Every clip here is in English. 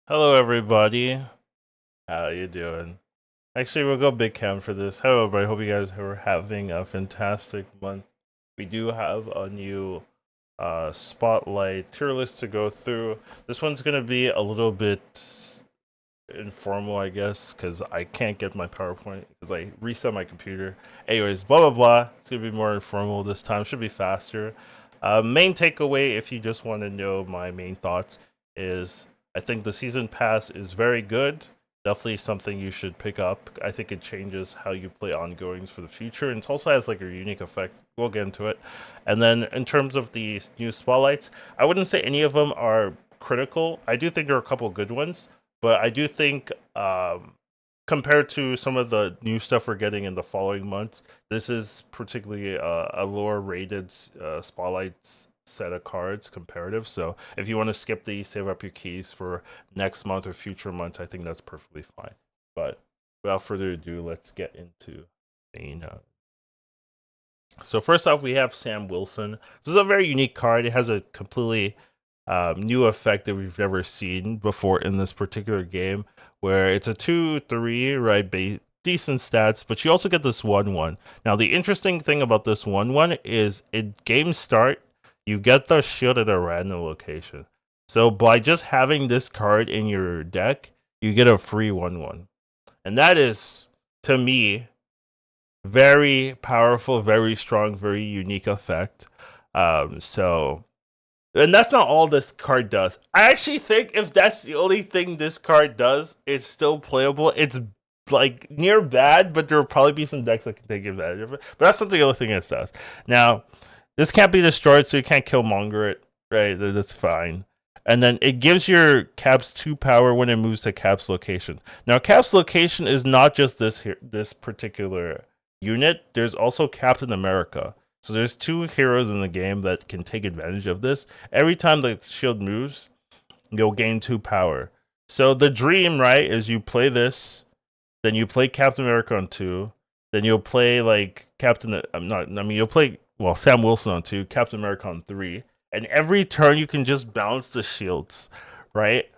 Hello, everybody. How you doing? Actually, we'll go big cam for this. Hello, everybody. Hope you guys are having a fantastic month. We do have a new spotlight tier list to go through. This one's gonna be a little bit informal, I guess, because I can't get my PowerPoint because I reset my computer. Anyways, blah blah blah. It's gonna be more informal this time. Should be faster. Main takeaway, if you just want to know my main thoughts, is I think the season pass is very good. Definitely something you should pick up. I think it changes how you play ongoings for the future, and it also has like a unique effect. We'll get into it. And then in terms of the new spotlights, I wouldn't say any of them are critical. I do think there are a couple good ones, but I do think compared to some of the new stuff we're getting in the following months, this is particularly a lower rated spotlight set of cards comparative. So if you want to skip these, save up your keys for next month or future months, I think that's perfectly fine. But without further ado, let's get into main. So first off, we have Sam Wilson. This is a very unique card. It has a completely new effect that we've never seen before in this particular game, where it's a 2/3, right? Decent stats, but you also get this 1/1. Now, the interesting thing about this 1/1 is at game start, you get the shield at a random location. So by just having this card in your deck, you get a free 1/1. And that is, to me, very powerful, very strong, very unique effect. So and that's not all this card does. I actually think if that's the only thing this card does, it's still playable. It's like near bad, but there will probably be some decks that can take advantage of it. But that's not the only thing it does. Now, this can't be destroyed, so you can't kill monger it, right? That's fine. And then it gives your caps 2 power when it moves to caps location. Now, caps location is not just this particular unit. There's also Captain America. So there's two heroes in the game that can take advantage of this. Every time the shield moves, you'll gain 2 power. So the dream, right, is you play this, then you play Captain America on 2, then you'll play like Captain. I'm not. I mean, you'll play Sam Wilson on 2, Captain America on 3, and every turn you can just balance the shields, right?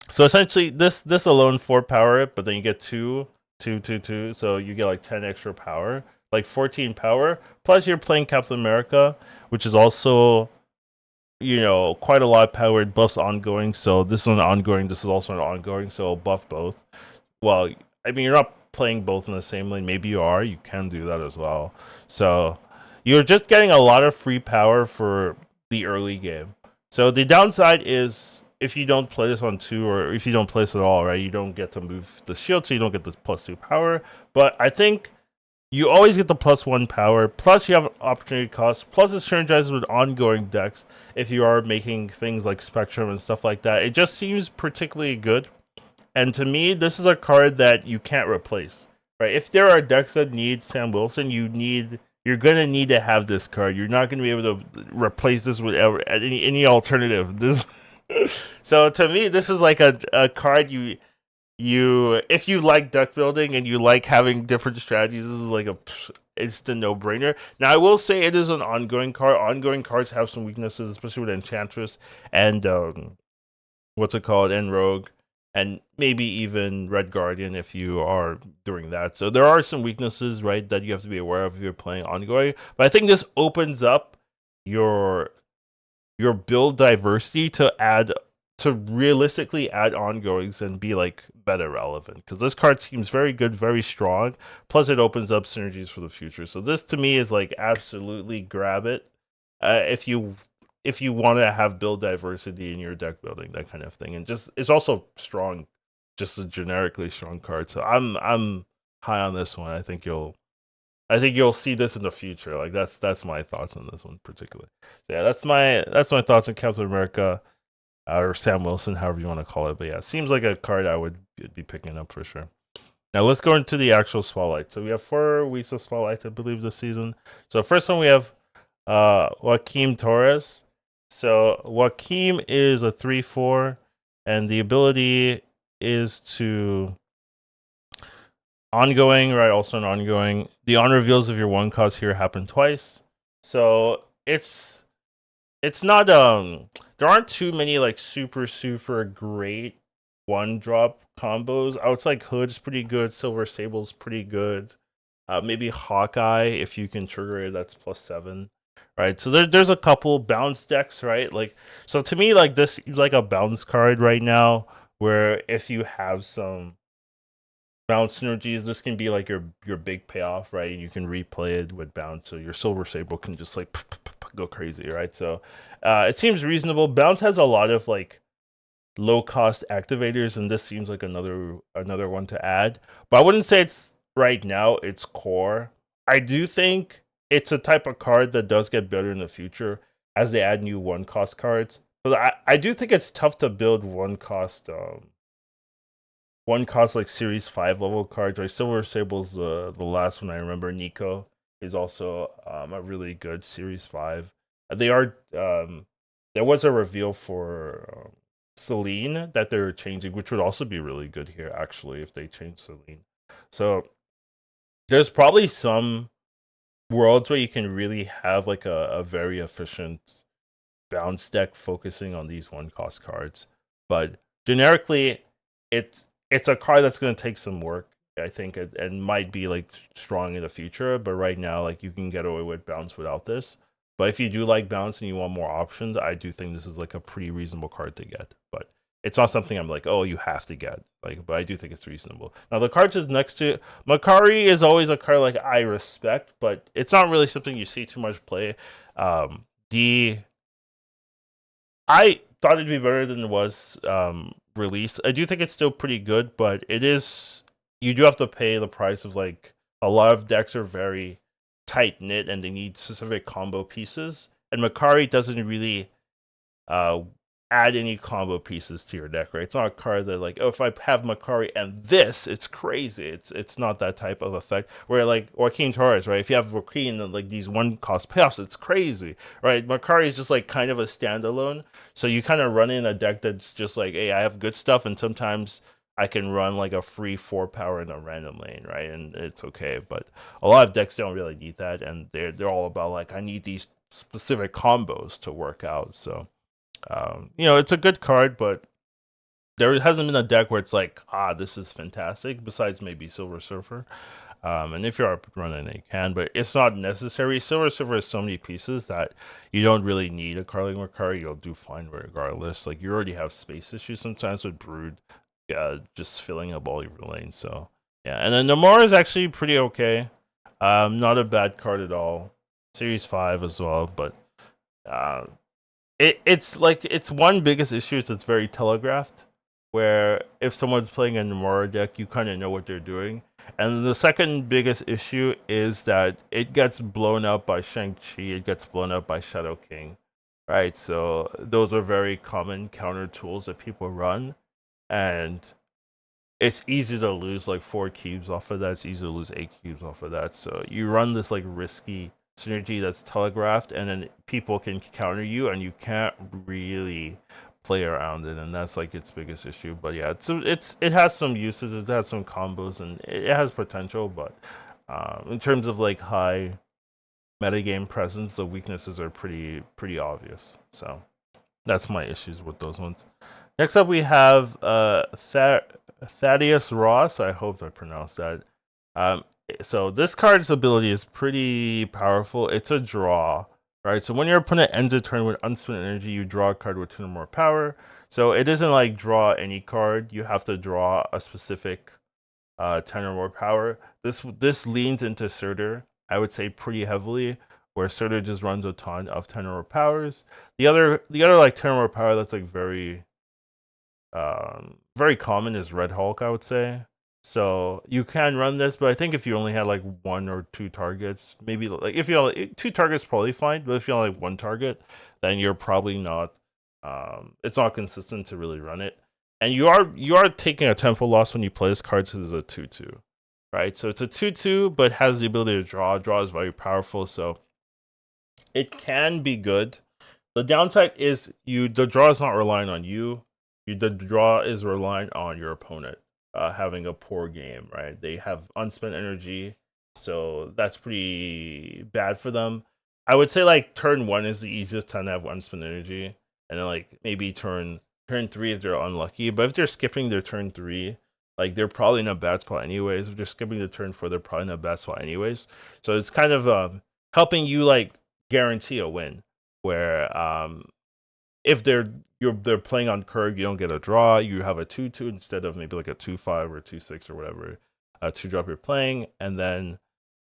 So essentially, this alone 4 power it, but then you get 2, 2, 2, 2, so you get like 10 extra power, like 14 power. Plus, you're playing Captain America, which is also quite a lot of power. It buffs ongoing, so this is an ongoing. This is also an ongoing, so it'll buff both. Well, I mean, you're not playing both in the same lane. Maybe you are. You can do that as well. So you're just getting a lot of free power for the early game. So the downside is if you don't play this on 2, or if you don't play this at all, right, you don't get to move the shield, so you don't get the +2 power. But I think you always get the +1 power. Plus, you have opportunity cost. Plus, it synergizes with ongoing decks if you are making things like Spectrum and stuff like that. It just seems particularly good. And to me, this is a card that you can't replace. Right? If there are decks that need Sam Wilson, you're gonna need to have this card. You're not gonna be able to replace this with any alternative. This so to me, this is like a card you if you like deck building and you like having different strategies, this is like a instant no brainer. Now I will say it is an ongoing card. Ongoing cards have some weaknesses, especially with Enchantress and what's it called, and Rogue, and maybe even Red Guardian if you are doing that. So there are some weaknesses, right, that you have to be aware of if you're playing ongoing. But I think this opens up your build diversity to realistically add ongoings and be like better relevant, because this card seems very good, very strong. Plus, it opens up synergies for the future. So this to me is like absolutely grab it if you want to have build diversity in your deck building, that kind of thing. And just it's also strong, just a generically strong card. So I'm high on this one. I think you'll see this in the future. Like that's my thoughts on this one particularly. So yeah, that's my thoughts on Captain America, or Sam Wilson, however you want to call it. But yeah, it seems like a card I would be picking up for sure. Now let's go into the actual spotlight. So we have 4 weeks of spotlight, I believe, this season. So first one we have Joaquin Torres. So Joaquin is a 3/4, and the ability is to ongoing, right? Also an ongoing. The on reveals of your 1 cost here happen twice. So it's not there aren't too many like super great one drop combos. I would say like Hood's pretty good, Silver Sable's pretty good. Maybe Hawkeye, if you can trigger it, that's +7. Right. So there's a couple bounce decks, right? Like, so to me, like this like a bounce card right now, where if you have some bounce synergies, this can be like your big payoff, right? You can replay it with bounce, so your Silver Sable can just like go crazy, right? So it seems reasonable. Bounce has a lot of like low cost activators, and this seems like another one to add. But I wouldn't say it's right now its core. I do think it's a type of card that does get better in the future as they add new one cost cards. But I do think it's tough to build one cost like Series 5 level cards. Like Silver Sable's the last one I remember. Nico is also a really good Series 5. They are there was a reveal for Celine that they're changing, which would also be really good here actually if they change Celine. So there's probably some worlds where you can really have like a very efficient bounce deck focusing on these one cost cards. But generically, it's a card that's going to take some work, I think, and might be like strong in the future. But right now, like you can get away with bounce without this. But if you do like bounce and you want more options, I do think this is like a pretty reasonable card to get. But it's not something I'm like, oh, you have to get. Like, but I do think it's reasonable. Now the cards is next to Makari is always a card like I respect, but it's not really something you see too much play. The I thought it'd be better than it was released. I do think it's still pretty good, but it is you do have to pay the price of like a lot of decks are very tight knit and they need specific combo pieces. And Makari doesn't really uh add any combo pieces to your deck, right? It's not a card that like, oh, if I have Makari and this, it's crazy. It's not that type of effect. Where like Joaquin Torres, right? If you have Joaquin and like these one cost payoffs, it's crazy, right? Makari is just like kind of a standalone. So you kind of run in a deck that's just like, hey, I have good stuff, and sometimes I can run like a free 4 power in a random lane, right? And it's okay. But a lot of decks don't really need that, and they're all about like I need these specific combos to work out. So it's a good card, but there hasn't been a deck where it's like, this is fantastic. Besides maybe Silver Surfer, and if you're up running, it can, but it's not necessary. Silver Surfer has so many pieces that you don't really need a Carling or card. You'll do fine regardless. Like you already have space issues sometimes with Brood, yeah, just filling up all your lanes. So yeah, and then Namor is actually pretty okay. Not a bad card at all. Series 5 as well, but uh, it's like its one biggest issue is it's very telegraphed. Where if someone's playing a Nomura deck, you kind of know what they're doing. And the second biggest issue is that it gets blown up by Shang-Chi, it gets blown up by Shadow King, right? So those are very common counter tools that people run, and it's easy to lose like 4 cubes off of that. It's easy to lose 8 cubes off of that. So you run this like risky synergy that's telegraphed, and then people can counter you, and you can't really play around it, and that's like its biggest issue. But yeah, it has some uses, it has some combos, and it has potential. But in terms of like high metagame presence, the weaknesses are pretty obvious. So that's my issues with those ones. Next up, we have Thaddeus Ross. I hope I pronounced that. Um, so this card's ability is pretty powerful. It's a draw, right? So when your opponent ends a turn with unspent energy, you draw a card with 2 or more power. So it isn't like draw any card. You have to draw a specific 10 or more power. This leans into Surtur, I would say pretty heavily, where Surtur just runs a ton of 10 or more powers. The other like 10 or more power that's like very common is Red Hulk, I would say. So you can run this, but I think if you only had like 1 or 2 targets, maybe like if you only 2 targets, probably fine. But if you only have 1 target, then you're probably not. It's not consistent to really run it, and you are taking a tempo loss when you play this card because it's a 2/2, right? So it's a 2/2, but has the ability to draw. Draw is very powerful, so it can be good. The downside is the draw is not relying on you. The draw is relying on your opponent having a poor game, right? They have unspent energy, so that's pretty bad for them. I would say like turn 1 is the easiest time to have unspent energy, and then like maybe turn turn 3 if they're unlucky. But if they're skipping their turn 3, like they're probably in a bad spot anyways. If they're skipping the turn 4, they're probably in a bad spot anyways. So it's kind of helping you like guarantee a win. Where if they're playing on curve, you don't get a draw. You have a 2-2 instead of maybe like a 2-5 or 2-6 or whatever 2-drop you're playing, and then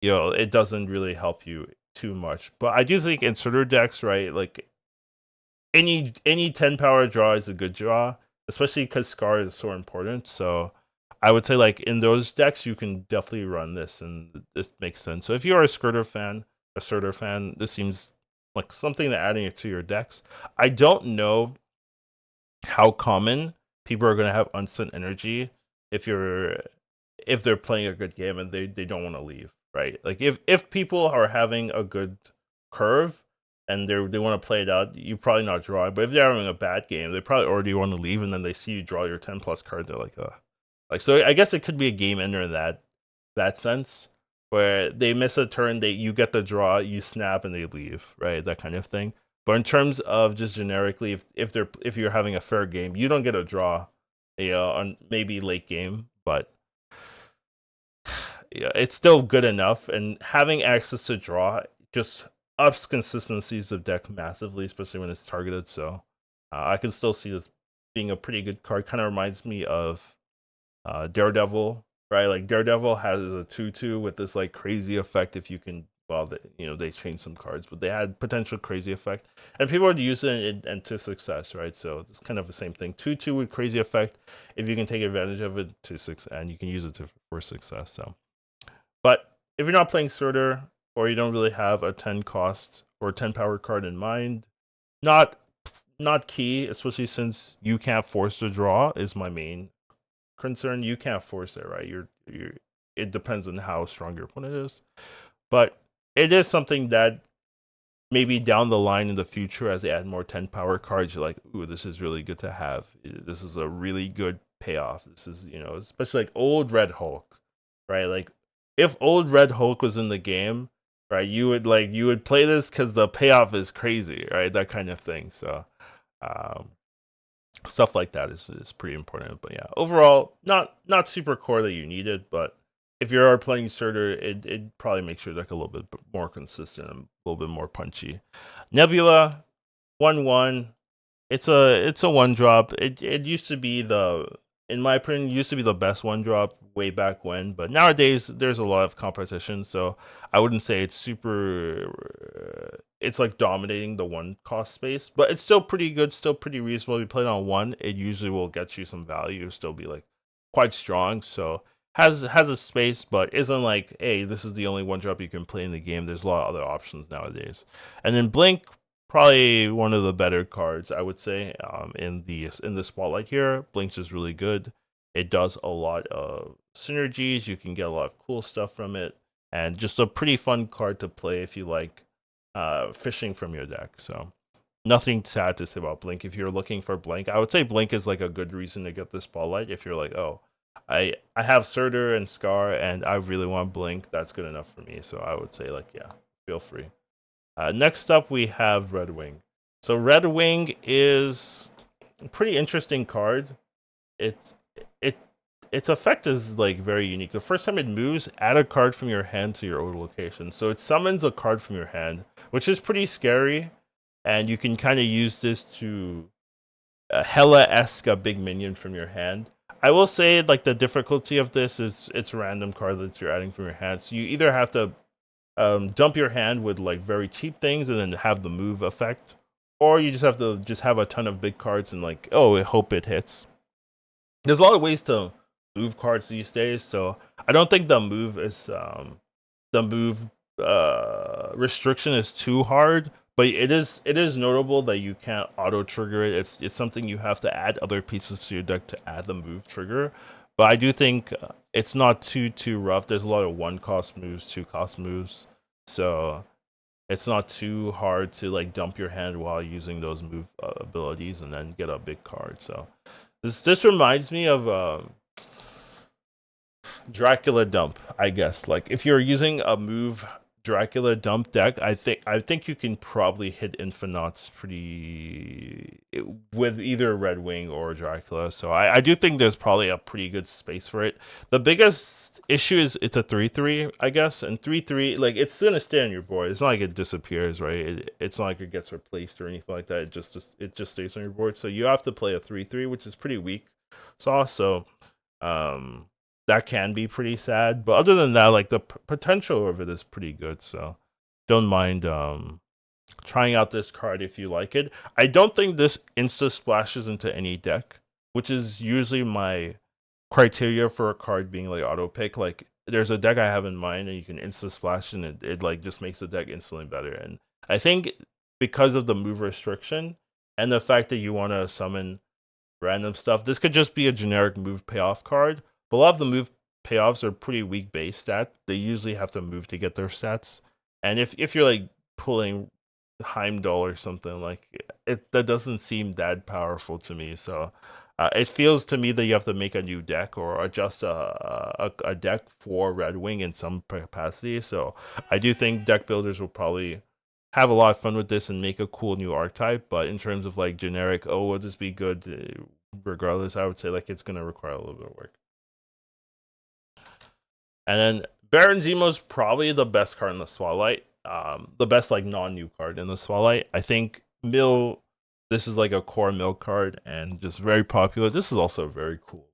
it doesn't really help you too much. But I do think inserter decks, right? Like any 10 power draw is a good draw, especially because Scar is so important. So I would say like in those decks you can definitely run this, and this makes sense. So if you are a Skirter fan, this seems like something to adding it to your decks. I don't know how common people are going to have unspent energy if they're playing a good game and they don't want to leave, right? Like if people are having a good curve and they want to play it out, you probably not drawing. But if they're having a bad game, they probably already want to leave, and then they see you draw your 10 plus card, they're like, so I guess it could be a game ender in that sense, where they miss a turn, you get the draw, you snap, and they leave, right? That kind of thing. But in terms of just generically, if you're having a fair game, you don't get a draw, on maybe late game, but yeah, it's still good enough. And having access to draw just ups consistencies of deck massively, especially when it's targeted. So I can still see this being a pretty good card. Kind of reminds me of Daredevil, right? Like Daredevil has a 2/2 with this like crazy effect if you can. Well, they changed some cards, but they had potential crazy effect, and people would use it into success, right? So it's kind of the same thing. 2/2 with crazy effect, if you can take advantage of it to 6, and you can use it for success. So, but if you're not playing Sorter, or you don't really have a 10 cost or 10 power card in mind, not key, especially since you can't force the draw is my main concern. You can't force it, right? It depends on how strong your opponent is. But it is something that maybe down the line in the future, as they add more 10 power cards, you're like, ooh, this is really good to have. This is a really good payoff. This is, especially like old Red Hulk, right? Like if old Red Hulk was in the game, right, you would play this because the payoff is crazy, right? That kind of thing. So stuff like that is pretty important. But yeah, overall, not super core that you need it, but if you are playing Surtur, it probably makes your deck a little bit more consistent and a little bit more punchy. Nebula, 1/1. It's a 1-drop. It used to be in my opinion, used to be the best 1-drop way back when, but nowadays there's a lot of competition, so I wouldn't say it's super. It's like dominating the 1-cost space, but it's still pretty good, still pretty reasonable. If you play it on 1, it usually will get you some value, still be like quite strong. So has a space, but isn't like, hey, this is the only 1-drop you can play in the game. There's a lot of other options nowadays. And then Blink, probably one of the better cards, I would say, in the spotlight here. Blink's is really good. It does a lot of synergies. You can get a lot of cool stuff from it, and just a pretty fun card to play if you like fishing from your deck. So nothing sad to say about Blink. If you're looking for Blink, I would say Blink is like a good reason to get the spotlight. If you're like, oh, I have Surtur and Scar, and I really want Blink, that's good enough for me. So I would say like, yeah, feel free. Next up, we have Redwing. So Redwing is a pretty interesting card. It's it its effect is like very unique. The first time it moves, add a card from your hand to your old location. So it summons a card from your hand, which is pretty scary, and you can kind of use this to Hela-esque a big minion from your hand. I will say like the difficulty of this is it's a random card that you're adding from your hand. So you either have to dump your hand with like very cheap things and then have the move effect, or you just have to have a ton of big cards and like, oh, I hope it hits. There's a lot of ways to move cards these days, so I don't think the move restriction is too hard, but it is notable that you can't auto trigger it. It's something you have to add other pieces to your deck to add the move trigger. But I do think it's not too rough. There's a lot of 1-cost moves, 2-cost moves, so it's not too hard to like dump your hand while using those move abilities and then get a big card. So this reminds me of Dracula dump, I guess. Like if you're using a move Dracula dump deck, I think you can probably hit Infinauts pretty with either Redwing or Dracula. So I do think there's probably a pretty good space for it. The biggest issue is it's a 3/3, I guess, and 3/3 like it's gonna stay on your board. It's not like it disappears, right? It's not like it gets replaced or anything like that. It just stays on your board. So you have to play a 3/3, which is pretty weak sauce. So um that can be pretty sad. But other than that, like the potential of it is pretty good. So don't mind trying out this card if you like it. I don't think this insta splashes into any deck, which is usually my criteria for a card being like auto pick. Like there's a deck I have in mind and you can insta splash and it like just makes the deck instantly better. And I think because of the move restriction and the fact that you want to summon random stuff, this could just be a generic move payoff card. But a lot of the move payoffs are pretty weak base stat. They usually have to move to get their stats. And if you're like pulling Heimdall or something, like that doesn't seem that powerful to me. So it feels to me that you have to make a new deck or adjust a deck for Red Wing in some capacity. So I do think deck builders will probably have a lot of fun with this and make a cool new archetype. But in terms of like generic, oh, will this be good? Regardless, I would say like it's gonna require a little bit of work. And then Baron Zemo's probably the best card in the Spotlight. The best like non-new card in the Spotlight. I think Mill. This is like a core Mill card and just very popular. This is also a very cool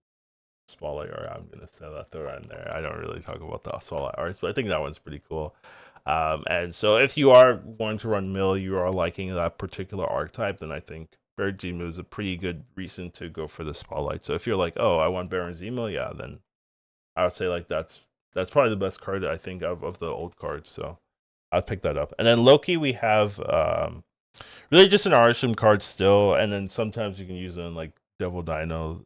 Spotlight art. I'm gonna say that throw in there. I don't really talk about the Spotlight arts, but I think that one's pretty cool. And so if you are wanting to run Mill, you are liking that particular archetype, then I think Baron Zemo is a pretty good reason to go for the Spotlight. So if you're like, oh, I want Baron Zemo, yeah, then I would say like that's probably the best card I think of the old cards. So I'd pick that up. And then Loki, we have really just an Arsham card still, and then sometimes you can use it in like Devil Dino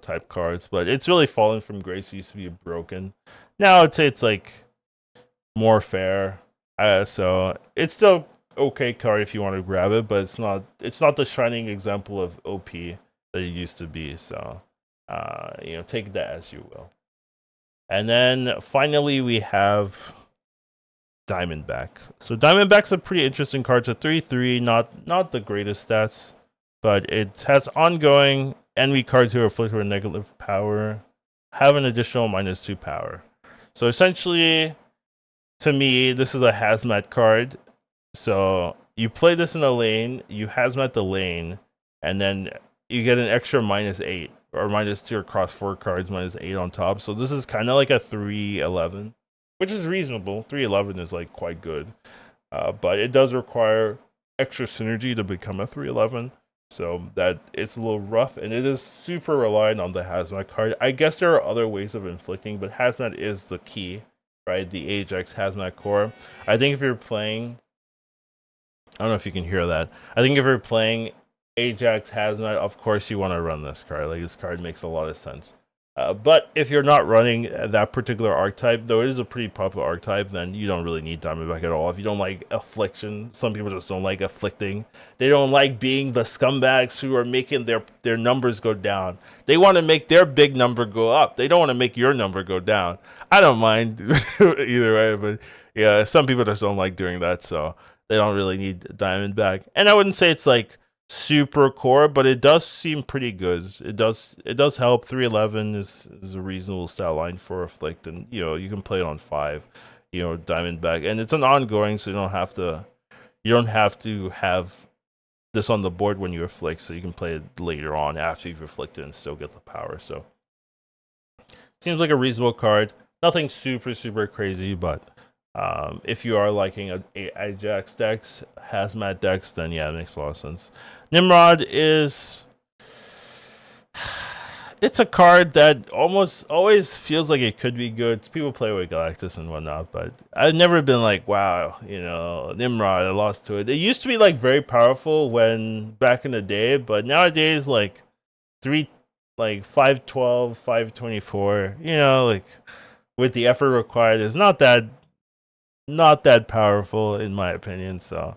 type cards, but it's really fallen from grace. It used to be broken. Now I'd say it's like more fair. So it's still okay card if you want to grab it, but it's not the shining example of OP that it used to be. So take that as you will. And then finally we have Diamondback. So Diamondback's a pretty interesting card. It's a 3/3, not the greatest stats, but it has ongoing enemy cards who are afflicted with negative power have an additional -2 power. So essentially, to me, this is a hazmat card. So you play this in a lane, you hazmat the lane, and then you get an extra -8 or -2 across 4 cards, -8 on top. So this is kind of like a 3/11, which is reasonable. 3/11 is like quite good, but it does require extra synergy to become a 3/11. So that it's a little rough, and it is super reliant on the hazmat card. I guess there are other ways of inflicting, but hazmat is the key, right? The Ajax hazmat core. I think if you're playing, I don't know if you can hear that. I think if you're playing Ajax hazmat, of course you want to run this card. Like this card makes a lot of sense. But if you're not running that particular archetype, though it is a pretty popular archetype, then you don't really need Diamondback at all. If you don't like affliction, some people just don't like afflicting. They don't like being the scumbags who are making their numbers go down. They want to make their big number go up. They don't want to make your number go down. I don't mind either way, but yeah, some people just don't like doing that, so they don't really need Diamondback. And I wouldn't say it's like super core, but it does seem pretty good. It does help. 3/11 is a reasonable stat line for afflict, and you can play it on 5. Diamondback, and it's an ongoing, so you don't have to have this on the board when you afflict, so you can play it later on after you've afflicted and still get the power. So seems like a reasonable card. Nothing super crazy, but if you are liking a Ajax decks, hazmat decks, then yeah, it makes a lot of sense. Nimrod is it's a card that almost always feels like it could be good. People play with Galactus and whatnot, but I've never been like, wow, Nimrod, I lost to it. It used to be like very powerful when back in the day, but nowadays like 512, 524, like with the effort required is not that powerful in my opinion. So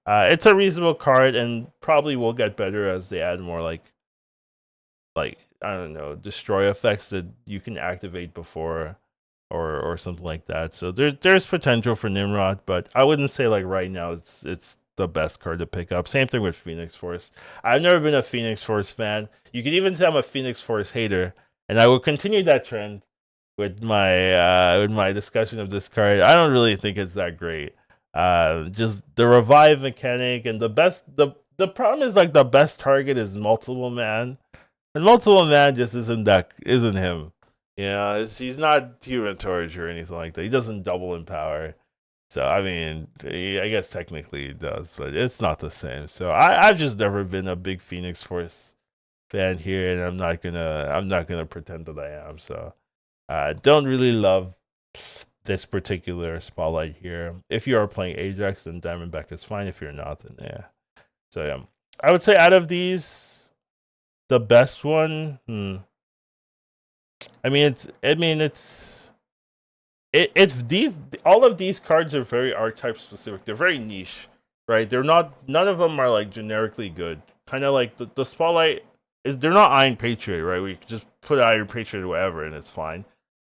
it's a reasonable card and probably will get better as they add more like I don't know, destroy effects that you can activate before or something like that. So there's potential for Nimrod, but I wouldn't say like right now it's the best card to pick up. Same thing with Phoenix Force. I've never been a Phoenix Force fan. You could even say I'm a Phoenix Force hater, and I will continue that trend with my discussion of this card. I don't really think it's that great. Just the revive mechanic and the problem is like the best target is multiple man, and multiple man just isn't him. He's not human torch or anything like that. He doesn't double in power. So I mean, I guess technically he does, but it's not the same. So I've just never been a big Phoenix Force fan here, and I'm not gonna pretend that I am. So I don't really love this particular spotlight here. If you are playing Ajax, then Diamondback is fine. If you're not, then yeah. So yeah, I would say out of these, the best one. I mean, it's these all of these cards are very archetype specific. They're very niche, right? They're not. None of them are like generically good. Kind of like the spotlight is. They're not Iron Patriot, right? We just put Iron Patriot or whatever, and it's fine.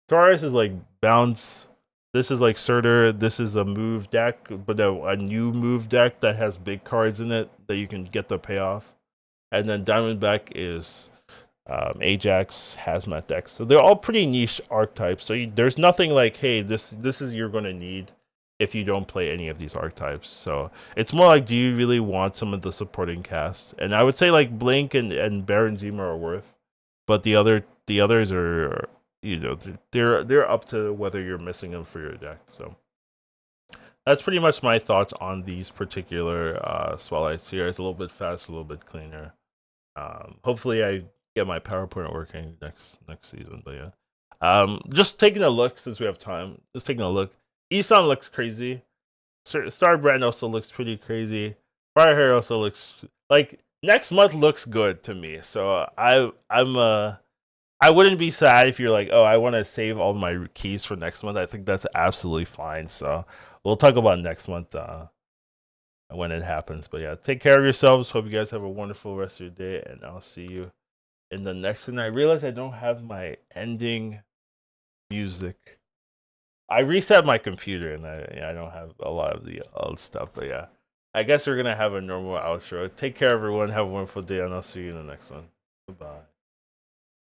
Torres is like bounce. This is like Surtur. This is a move deck, but a new move deck that has big cards in it that you can get the payoff. And then Diamondback is Ajax, Hazmat decks. So they're all pretty niche archetypes. So there's nothing like, hey, this is you're going to need if you don't play any of these archetypes. So it's more like, do you really want some of the supporting cast? And I would say like Blink and Baron Zima are worth, but the others are they're up to whether you're missing them for your deck. So that's pretty much my thoughts on these particular spotlights here. It's a little bit fast, a little bit cleaner. Hopefully I get my PowerPoint working next season. But yeah, just taking a look since we have time. Just taking a look. Isan looks crazy. Star Brand also looks pretty crazy. Fire Hair also looks like next month looks good to me. So I wouldn't be sad if you're like, oh, I want to save all my keys for next month. I think that's absolutely fine. So we'll talk about next month when it happens. But yeah, take care of yourselves. Hope you guys have a wonderful rest of your day, and I'll see you in the next one. I realize I don't have my ending music. I reset my computer, and I don't have a lot of the old stuff. But yeah, I guess we're gonna have a normal outro. Take care, everyone. Have a wonderful day, and I'll see you in the next one. Goodbye.